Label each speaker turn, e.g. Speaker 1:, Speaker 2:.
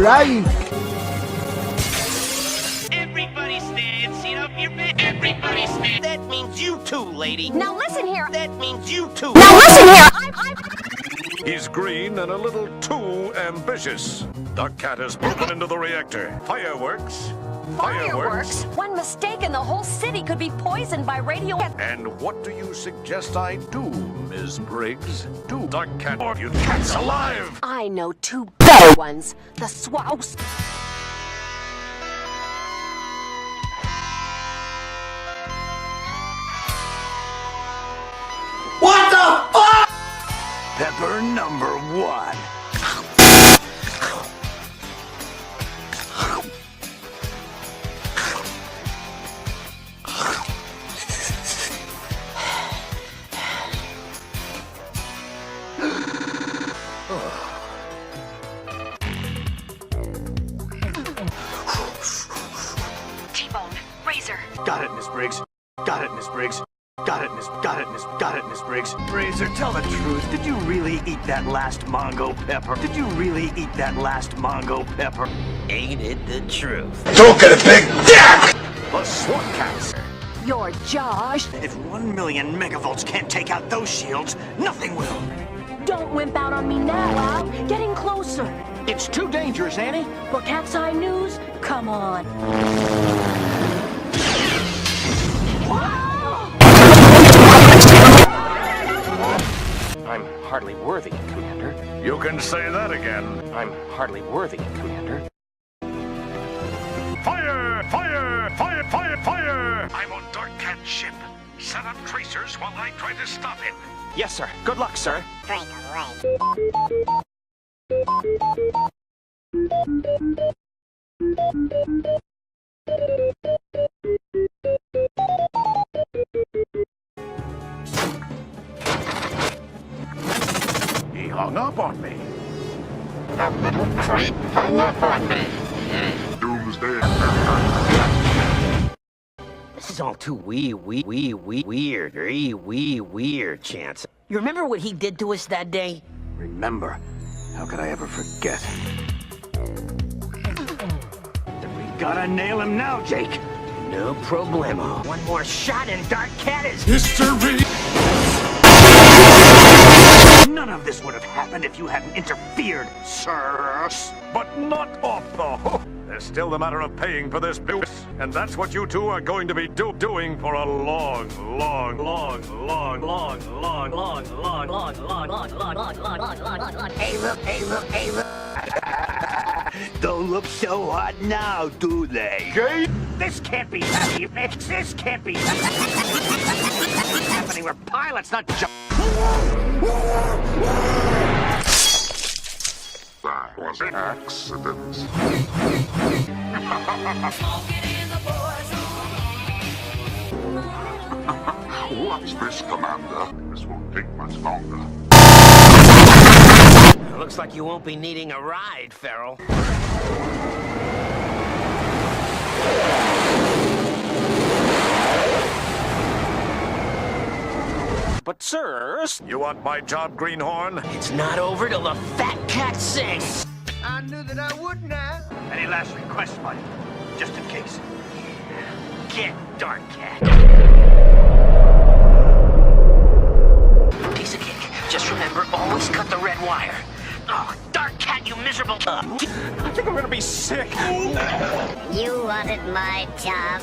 Speaker 1: right.
Speaker 2: Everybody stand, seat up your bed. Everybody stand. That means you too, lady.
Speaker 3: Now listen here.
Speaker 2: That means you too.
Speaker 3: Now listen here.
Speaker 4: He's green and a little too ambitious. Dirk Kak has broken into the reactor. Fireworks.
Speaker 3: Fireworks? One mistake and the whole city could be poisoned by radio.
Speaker 4: And what do you suggest I do, Ms. Briggs? Do Dirk Kak or you cats alive?
Speaker 3: I know two better ones. The Swouse.
Speaker 1: What the fuck?
Speaker 5: Pepper number 1.
Speaker 3: T-Bone. Razor.
Speaker 5: Got it, Miss Briggs. Got it, Miss Briggs. Got it, Miss Briggs. Razor, tell the truth. Did you really eat that last Mongo pepper? Did you really eat that last Mongo pepper?
Speaker 2: Ain't it the truth?
Speaker 1: Don't get a big dick!
Speaker 4: The SWAT cats.
Speaker 3: You're Josh.
Speaker 5: If 1 million megavolts can't take out those shields, nothing will.
Speaker 3: Don't wimp out on me now, Al. Getting closer.
Speaker 6: It's too dangerous, Annie.
Speaker 3: For Cat's Eye News, come on.
Speaker 6: I'm hardly worthy, Commander.
Speaker 4: You can say that again.
Speaker 6: I'm hardly worthy, Commander.
Speaker 4: Fire! Fire! Fire! Fire! Fire! I'm on Dirk Kak's ship. Set up tracers while I try to stop him.
Speaker 6: Yes, sir. Good luck, sir.
Speaker 7: Break away.
Speaker 4: He hung up on me. Doomsday.
Speaker 2: This is all too weird, Jhance. You remember what he did to us that day?
Speaker 5: Remember, how could I ever forget? We gotta nail him now, Jake.
Speaker 2: No problemo. One more shot and Dirk Kak is
Speaker 1: History!
Speaker 5: None of this would have happened if you hadn't interfered, sir.
Speaker 4: But not off the hook. There's still the matter of paying for this business, and that's what you two are going to be doing for a long.
Speaker 5: Hey, look. Don't look so hot now, do they?
Speaker 4: Gay?
Speaker 5: This can't be happening. This can't be happening. We're pilots, not just.
Speaker 8: That was an accident. Watch this, Commander. This won't take much longer.
Speaker 2: Looks like you won't be needing a ride, Farrell.
Speaker 6: But, sir...
Speaker 4: You want my job, Greenhorn?
Speaker 2: It's not over till the fat cat sings.
Speaker 1: I knew that I would now.
Speaker 5: Any last requests, buddy? Just in case.
Speaker 2: Get Dirk Kak. Piece of cake. Just remember, always cut the red wire. Oh, Dirk Kak, you miserable...
Speaker 6: I think I'm gonna be sick.
Speaker 7: You wanted my job.